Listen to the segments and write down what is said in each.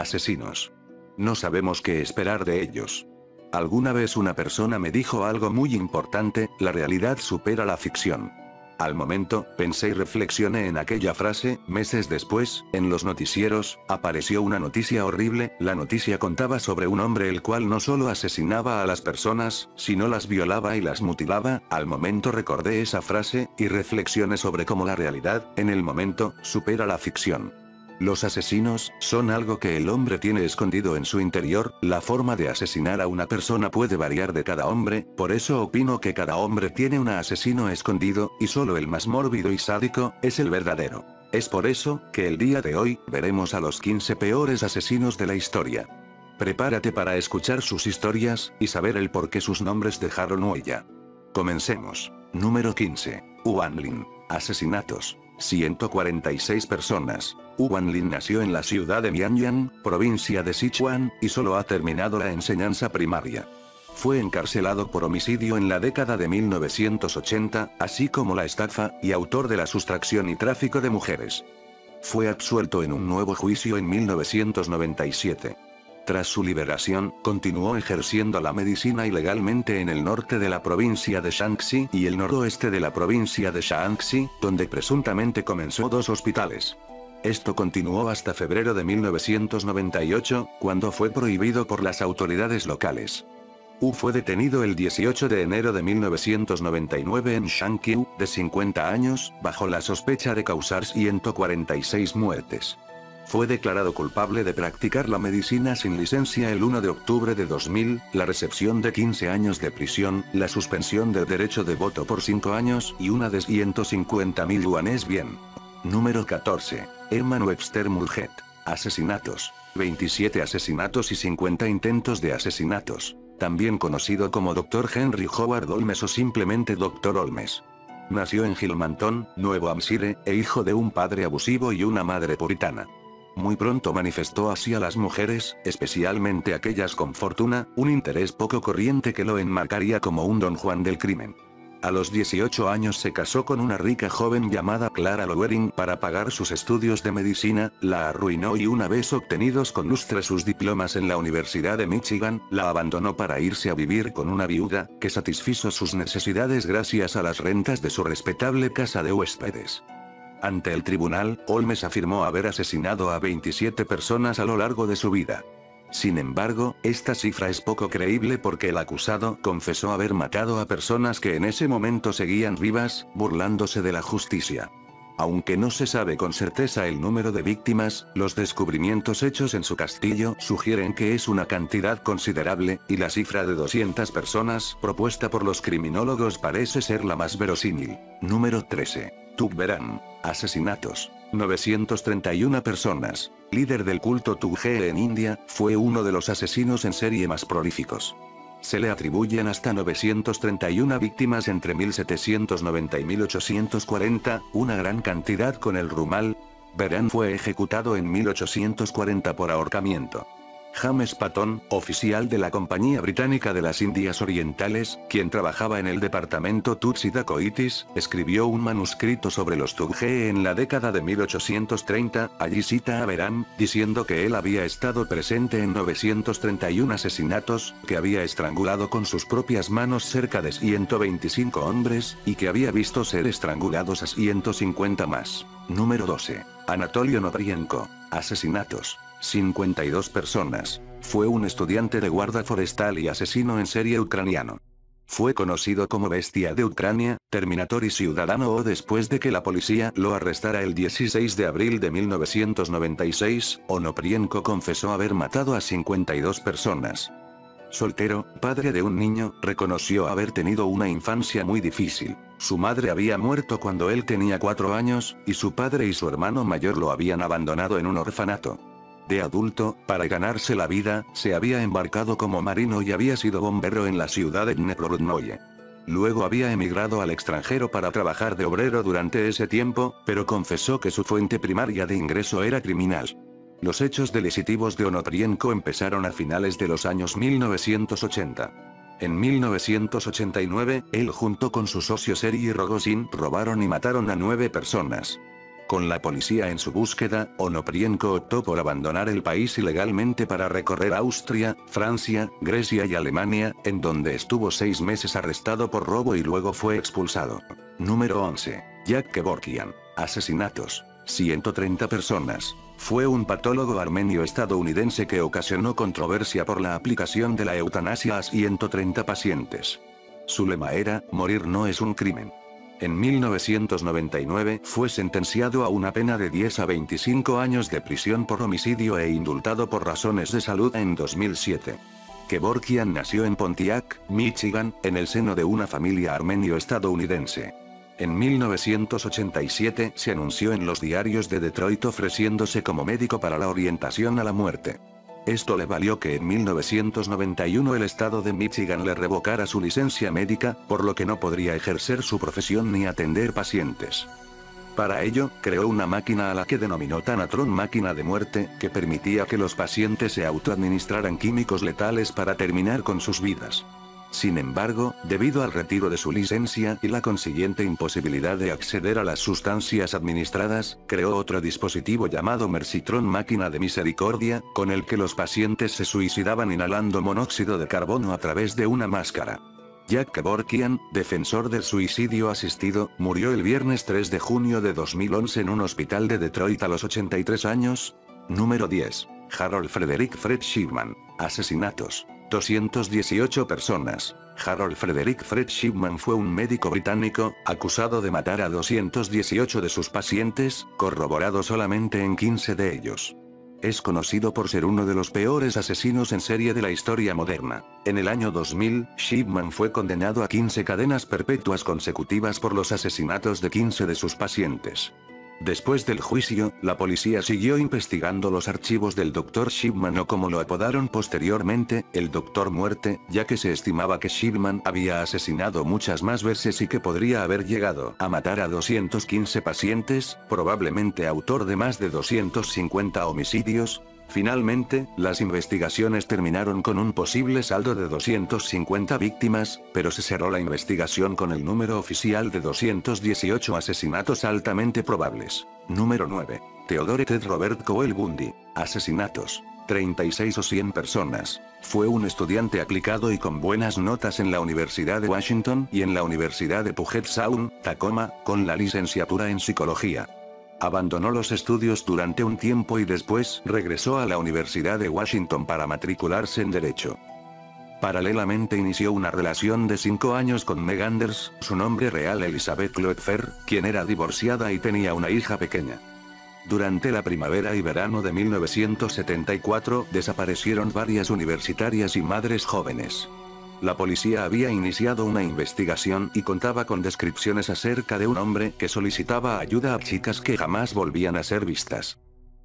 asesinos. No sabemos qué esperar de ellos. Alguna vez una persona me dijo algo muy importante: la realidad supera la ficción. Al momento, pensé y reflexioné en aquella frase. Meses después, en los noticieros, apareció una noticia horrible. La noticia contaba sobre un hombre el cual no solo asesinaba a las personas, sino las violaba y las mutilaba. Al momento recordé esa frase, y reflexioné sobre cómo la realidad, en el momento, supera la ficción. Los asesinos son algo que el hombre tiene escondido en su interior. La forma de asesinar a una persona puede variar de cada hombre, por eso opino que cada hombre tiene un asesino escondido, y solo el más mórbido y sádico es el verdadero. Es por eso que el día de hoy veremos a los 15 peores asesinos de la historia. Prepárate para escuchar sus historias y saber el por qué sus nombres dejaron huella. Comencemos. Número 15. Huan Lin. Asesinatos. 146 personas. Huan Lin nació en la ciudad de Mianyang, provincia de Sichuan, y solo ha terminado la enseñanza primaria. Fue encarcelado por homicidio en la década de 1980, así como la estafa, y autor de la sustracción y tráfico de mujeres. Fue absuelto en un nuevo juicio en 1997. Tras su liberación, continuó ejerciendo la medicina ilegalmente en el norte de la provincia de Shaanxi y el noroeste de la provincia de Shaanxi, donde presuntamente comenzó 2 hospitales. Esto continuó hasta febrero de 1998, cuando fue prohibido por las autoridades locales. Fue detenido el 18 de enero de 1999 en Shangqiu, de 50 años, bajo la sospecha de causar 146 muertes. Fue declarado culpable de practicar la medicina sin licencia el 1 de octubre de 2000, la recepción de 15 años de prisión, la suspensión del derecho de voto por 5 años y una de 150.000 yuanes bien. Número 14. Herman Webster Mulhet. Asesinatos. 27 asesinatos y 50 intentos de asesinatos. También conocido como Dr. Henry Howard Holmes o simplemente Dr. Holmes. Nació en Gilmanton, Nuevo Hampshire, e hijo de un padre abusivo y una madre puritana. Muy pronto manifestó hacia las mujeres, especialmente aquellas con fortuna, un interés poco corriente que lo enmarcaría como un Don Juan del crimen. A los 18 años se casó con una rica joven llamada Clara Lowering para pagar sus estudios de medicina, la arruinó y una vez obtenidos con lustre sus diplomas en la Universidad de Michigan, la abandonó para irse a vivir con una viuda, que satisfizo sus necesidades gracias a las rentas de su respetable casa de huéspedes. Ante el tribunal, Holmes afirmó haber asesinado a 27 personas a lo largo de su vida. Sin embargo, esta cifra es poco creíble porque el acusado confesó haber matado a personas que en ese momento seguían vivas, burlándose de la justicia. Aunque no se sabe con certeza el número de víctimas, los descubrimientos hechos en su castillo sugieren que es una cantidad considerable, y la cifra de 200 personas propuesta por los criminólogos parece ser la más verosímil. Número 13. Tugberan. Asesinatos. 931 personas. Líder del culto Tugge en India, fue uno de los asesinos en serie más prolíficos. Se le atribuyen hasta 931 víctimas entre 1790 y 1840, una gran cantidad con el Rumal. Beran fue ejecutado en 1840 por ahorcamiento. James Patton, oficial de la Compañía Británica de las Indias Orientales, quien trabajaba en el departamento Tutsi Dacoitis, escribió un manuscrito sobre los Tugge en la década de 1830, allí cita a Beran, diciendo que él había estado presente en 931 asesinatos, que había estrangulado con sus propias manos cerca de 125 hombres, y que había visto ser estrangulados a 150 más. Número 12. Anatoly Onoprienko. Asesinatos. 52 personas. Fue un estudiante de guarda forestal y asesino en serie ucraniano. Fue conocido como Bestia de Ucrania, Terminator y Ciudadano O después de que la policía lo arrestara el 16 de abril de 1996, Onoprienko confesó haber matado a 52 personas. Soltero, padre de un niño, reconoció haber tenido una infancia muy difícil. Su madre había muerto cuando él tenía 4 años, y su padre y su hermano mayor lo habían abandonado en un orfanato. De adulto, para ganarse la vida, se había embarcado como marino y había sido bombero en la ciudad de Dneprodnoye. Luego había emigrado al extranjero para trabajar de obrero durante ese tiempo, pero confesó que su fuente primaria de ingreso era criminal. Los hechos delictivos de Onoprienko empezaron a finales de los años 1980. En 1989, él junto con su socio Serhiy Rogozin robaron y mataron a 9 personas. Con la policía en su búsqueda, Onoprienko optó por abandonar el país ilegalmente para recorrer Austria, Francia, Grecia y Alemania, en donde estuvo 6 meses arrestado por robo y luego fue expulsado. Número 11. Jack Kevorkian. Asesinatos. 130 personas. Fue un patólogo armenio estadounidense que ocasionó controversia por la aplicación de la eutanasia a 130 pacientes. Su lema era, morir no es un crimen. En 1999 fue sentenciado a una pena de 10 a 25 años de prisión por homicidio e indultado por razones de salud en 2007. Kevorkian nació en Pontiac, Michigan, en el seno de una familia armenio-estadounidense. En 1987 se anunció en los diarios de Detroit ofreciéndose como médico para la orientación a la muerte. Esto le valió que en 1991 el estado de Michigan le revocara su licencia médica, por lo que no podría ejercer su profesión ni atender pacientes. Para ello, creó una máquina a la que denominó Thanatron máquina de muerte, que permitía que los pacientes se autoadministraran químicos letales para terminar con sus vidas. Sin embargo, debido al retiro de su licencia y la consiguiente imposibilidad de acceder a las sustancias administradas, creó otro dispositivo llamado Mercytron máquina de misericordia, con el que los pacientes se suicidaban inhalando monóxido de carbono a través de una máscara. Jack Kevorkian, defensor del suicidio asistido, murió el viernes 3 de junio de 2011 en un hospital de Detroit a los 83 años. Número 10. Harold Frederick Fred Shipman. Asesinatos. 218 personas. Harold Frederick Fred Shipman fue un médico británico, acusado de matar a 218 de sus pacientes, corroborado solamente en 15 de ellos. Es conocido por ser uno de los peores asesinos en serie de la historia moderna. En el año 2000, Shipman fue condenado a 15 cadenas perpetuas consecutivas por los asesinatos de 15 de sus pacientes. Después del juicio, la policía siguió investigando los archivos del Dr. Shipman o como lo apodaron posteriormente, el Dr. Muerte, ya que se estimaba que Shipman había asesinado muchas más veces y que podría haber llegado a matar a 215 pacientes, probablemente autor de más de 250 homicidios. Finalmente, las investigaciones terminaron con un posible saldo de 250 víctimas, pero se cerró la investigación con el número oficial de 218 asesinatos altamente probables. Número 9. Theodore Ted Robert Coel Bundy. Asesinatos. 36 o 100 personas. Fue un estudiante aplicado y con buenas notas en la Universidad de Washington y en la Universidad de Puget Sound, Tacoma, con la licenciatura en psicología. Abandonó los estudios durante un tiempo y después regresó a la Universidad de Washington para matricularse en Derecho. Paralelamente inició una relación de 5 años con Meg Anders, su nombre real Elizabeth Kloepfer, quien era divorciada y tenía una hija pequeña. Durante la primavera y verano de 1974 desaparecieron varias universitarias y madres jóvenes. La policía había iniciado una investigación y contaba con descripciones acerca de un hombre que solicitaba ayuda a chicas que jamás volvían a ser vistas.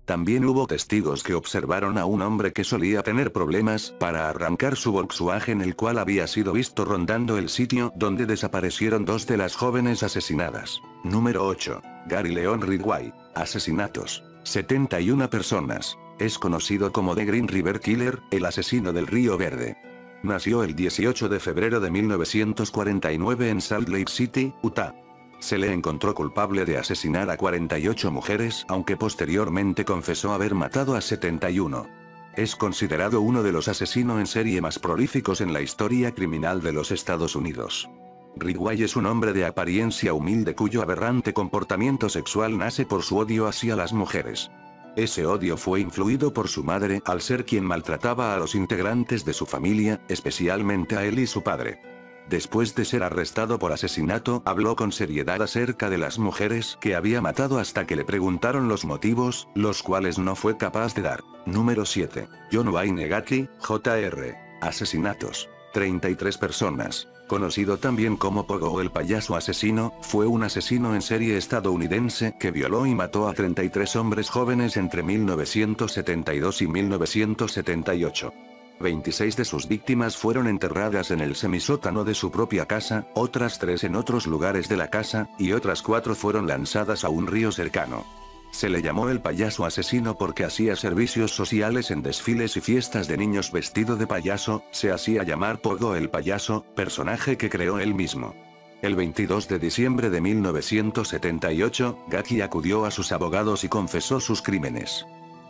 También hubo testigos que observaron a un hombre que solía tener problemas para arrancar su Volkswagen, el cual había sido visto rondando el sitio donde desaparecieron 2 de las jóvenes asesinadas. Número 8. Gary Leon Ridgway. Asesinatos. 71 personas. Es conocido como The Green River Killer, el asesino del Río Verde. Nació el 18 de febrero de 1949 en Salt Lake City, Utah. Se le encontró culpable de asesinar a 48 mujeres, aunque posteriormente confesó haber matado a 71. Es considerado uno de los asesinos en serie más prolíficos en la historia criminal de los Estados Unidos. Ridgway es un hombre de apariencia humilde cuyo aberrante comportamiento sexual nace por su odio hacia las mujeres. Ese odio fue influido por su madre al ser quien maltrataba a los integrantes de su familia, especialmente a él y su padre. Después de ser arrestado por asesinato, habló con seriedad acerca de las mujeres que había matado hasta que le preguntaron los motivos, los cuales no fue capaz de dar. Número 7. John Wayne Gacy, Jr. Asesinatos. 33 personas. Conocido también como Pogo el payaso asesino, fue un asesino en serie estadounidense que violó y mató a 33 hombres jóvenes entre 1972 y 1978. 26 de sus víctimas fueron enterradas en el semisótano de su propia casa, otras 3 en otros lugares de la casa, y otras 4 fueron lanzadas a un río cercano. Se le llamó el payaso asesino porque hacía servicios sociales en desfiles y fiestas de niños vestido de payaso. Se hacía llamar Pogo el payaso, personaje que creó él mismo. El 22 de diciembre de 1978, Gacy acudió a sus abogados y confesó sus crímenes.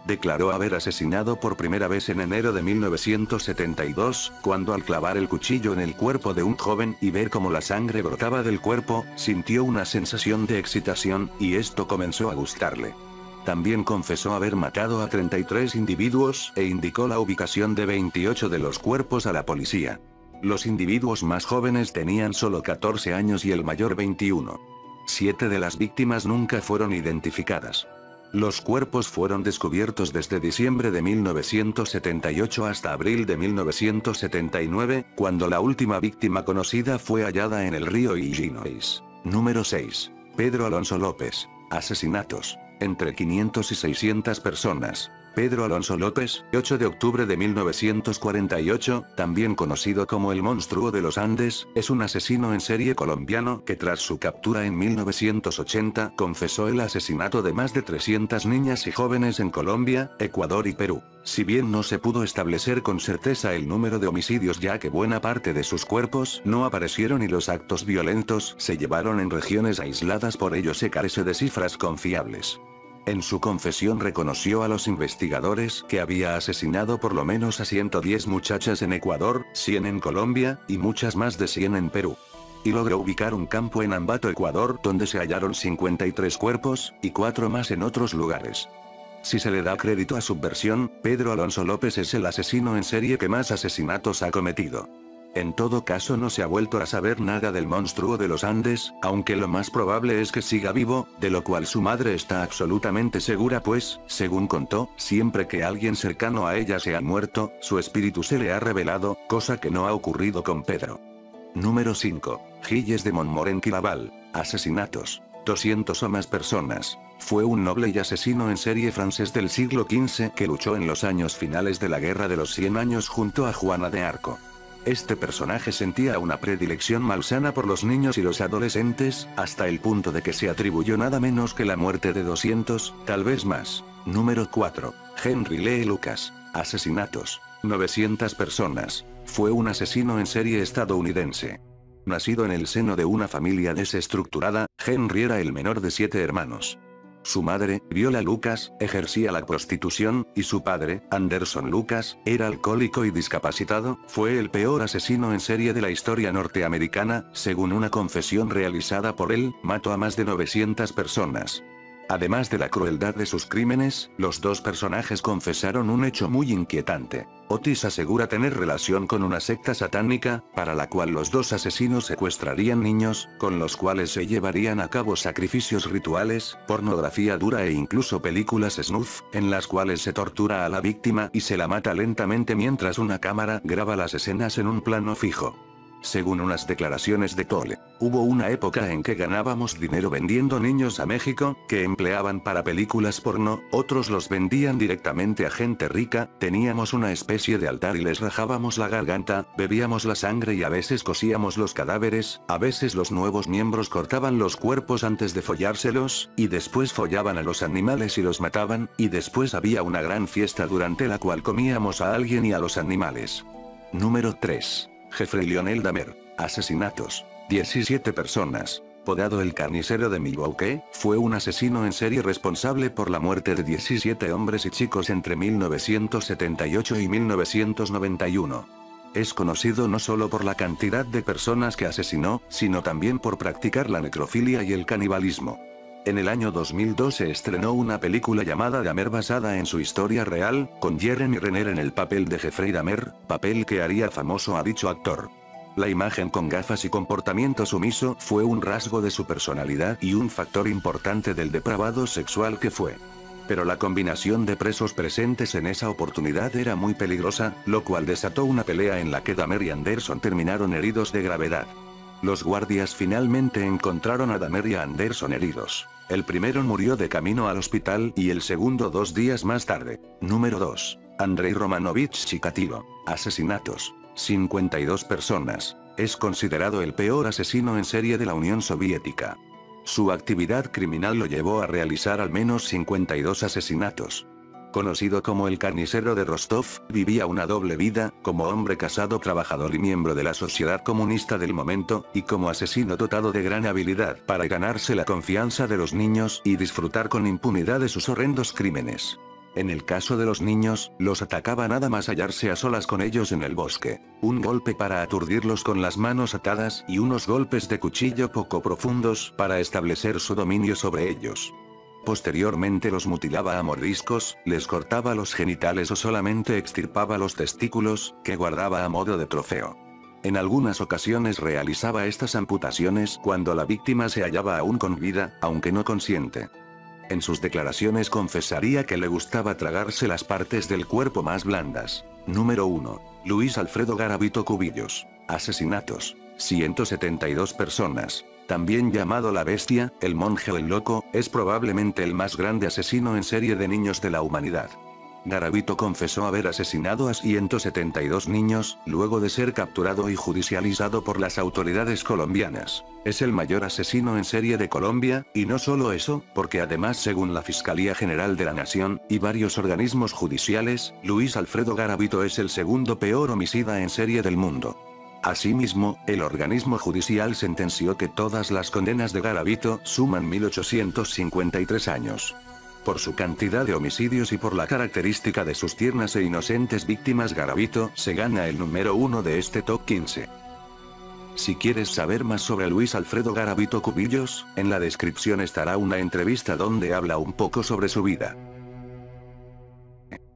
Declaró haber asesinado por primera vez en enero de 1972, cuando al clavar el cuchillo en el cuerpo de un joven y ver cómo la sangre brotaba del cuerpo, sintió una sensación de excitación, y esto comenzó a gustarle. También confesó haber matado a 33 individuos, e indicó la ubicación de 28 de los cuerpos a la policía. Los individuos más jóvenes tenían solo 14 años y el mayor 21. 7 de las víctimas nunca fueron identificadas. Los cuerpos fueron descubiertos desde diciembre de 1978 hasta abril de 1979, cuando la última víctima conocida fue hallada en el río Illinois. Número 6. Pedro Alonso López. Asesinatos. Entre 500 y 600 personas. Pedro Alonso López, 8 de octubre de 1948, también conocido como el monstruo de los Andes, es un asesino en serie colombiano que tras su captura en 1980 confesó el asesinato de más de 300 niñas y jóvenes en Colombia, Ecuador y Perú. Si bien no se pudo establecer con certeza el número de homicidios ya que buena parte de sus cuerpos no aparecieron y los actos violentos se llevaron en regiones aisladas, por ello se carece de cifras confiables. En su confesión reconoció a los investigadores que había asesinado por lo menos a 110 muchachas en Ecuador, 100 en Colombia, y muchas más de 100 en Perú. Y logró ubicar un campo en Ambato, Ecuador, donde se hallaron 53 cuerpos, y 4 más en otros lugares. Si se le da crédito a su versión, Pedro Alonso López es el asesino en serie que más asesinatos ha cometido. En todo caso no se ha vuelto a saber nada del monstruo de los Andes, aunque lo más probable es que siga vivo, de lo cual su madre está absolutamente segura pues, según contó, siempre que alguien cercano a ella se ha muerto, su espíritu se le ha revelado, cosa que no ha ocurrido con Pedro. Número 5. Gilles de Montmorency-Laval. Asesinatos. 200 o más personas. Fue un noble y asesino en serie francés del siglo XV que luchó en los años finales de la Guerra de los 100 años junto a Juana de Arco. Este personaje sentía una predilección malsana por los niños y los adolescentes, hasta el punto de que se atribuyó nada menos que la muerte de 200, tal vez más. Número 4. Henry Lee Lucas. Asesinatos. 900 personas. Fue un asesino en serie estadounidense. Nacido en el seno de una familia desestructurada, Henry era el menor de 7 hermanos. Su madre, Viola Lucas, ejercía la prostitución, y su padre, Anderson Lucas, era alcohólico y discapacitado. Fue el peor asesino en serie de la historia norteamericana, según una confesión realizada por él, mató a más de 900 personas. Además de la crueldad de sus crímenes, los dos personajes confesaron un hecho muy inquietante. Otis asegura tener relación con una secta satánica, para la cual los dos asesinos secuestrarían niños, con los cuales se llevarían a cabo sacrificios rituales, pornografía dura e incluso películas snuff, en las cuales se tortura a la víctima y se la mata lentamente mientras una cámara graba las escenas en un plano fijo. Según unas declaraciones de Tolle, hubo una época en que ganábamos dinero vendiendo niños a México, que empleaban para películas porno, otros los vendían directamente a gente rica, teníamos una especie de altar y les rajábamos la garganta, bebíamos la sangre y a veces cosíamos los cadáveres, a veces los nuevos miembros cortaban los cuerpos antes de follárselos, y después follaban a los animales y los mataban, y después había una gran fiesta durante la cual comíamos a alguien y a los animales. Número 3. Jeffrey Lionel Dahmer. Asesinatos. 17 personas. Podado el carnicero de Milwaukee, fue un asesino en serie responsable por la muerte de 17 hombres y chicos entre 1978 y 1991. Es conocido no solo por la cantidad de personas que asesinó, sino también por practicar la necrofilia y el canibalismo. En el año 2002 se estrenó una película llamada Dahmer basada en su historia real, con Jeremy Renner en el papel de Jeffrey Dahmer, papel que haría famoso a dicho actor. La imagen con gafas y comportamiento sumiso fue un rasgo de su personalidad y un factor importante del depravado sexual que fue. Pero la combinación de presos presentes en esa oportunidad era muy peligrosa, lo cual desató una pelea en la que Dahmer y Anderson terminaron heridos de gravedad. Los guardias finalmente encontraron a Dahmer y a Anderson heridos. El primero murió de camino al hospital y el segundo 2 días más tarde. Número 2. Andrei Romanovich Chikatilo. Asesinatos. 52 personas. Es considerado el peor asesino en serie de la Unión Soviética. Su actividad criminal lo llevó a realizar al menos 52 asesinatos. Conocido como el carnicero de Rostov, vivía una doble vida, como hombre casado trabajador y miembro de la sociedad comunista del momento, y como asesino dotado de gran habilidad para ganarse la confianza de los niños y disfrutar con impunidad de sus horrendos crímenes. En el caso de los niños, los atacaba nada más hallarse a solas con ellos en el bosque. Un golpe para aturdirlos con las manos atadas y unos golpes de cuchillo poco profundos para establecer su dominio sobre ellos. Posteriormente los mutilaba a mordiscos, les cortaba los genitales o solamente extirpaba los testículos, que guardaba a modo de trofeo. En algunas ocasiones realizaba estas amputaciones cuando la víctima se hallaba aún con vida, aunque no consciente. En sus declaraciones confesaría que le gustaba tragarse las partes del cuerpo más blandas. Número 1. Luis Alfredo Garavito Cubillos. Asesinatos. 172 personas. También llamado la bestia, el monje o el loco, es probablemente el más grande asesino en serie de niños de la humanidad. Garavito confesó haber asesinado a 172 niños, luego de ser capturado y judicializado por las autoridades colombianas. Es el mayor asesino en serie de Colombia, y no solo eso, porque además según la Fiscalía General de la Nación, y varios organismos judiciales, Luis Alfredo Garavito es el segundo peor homicida en serie del mundo. Asimismo, el organismo judicial sentenció que todas las condenas de Garavito suman 1853 años. Por su cantidad de homicidios y por la característica de sus tiernas e inocentes víctimas, Garavito se gana el número 1 de este top 15. Si quieres saber más sobre Luis Alfredo Garavito Cubillos, en la descripción estará una entrevista donde habla un poco sobre su vida.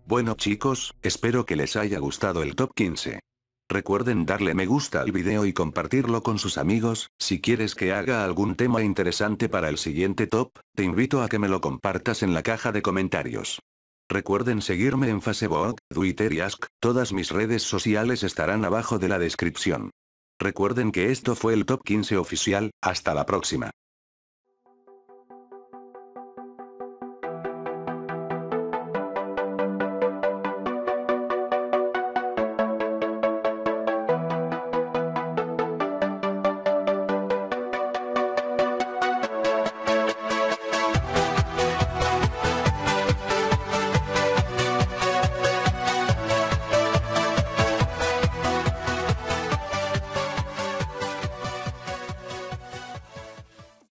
Bueno chicos, espero que les haya gustado el top 15. Recuerden darle me gusta al video y compartirlo con sus amigos. Si quieres que haga algún tema interesante para el siguiente top, te invito a que me lo compartas en la caja de comentarios. Recuerden seguirme en Facebook, Twitter y Ask, todas mis redes sociales estarán abajo de la descripción. Recuerden que esto fue el top 15 oficial, hasta la próxima.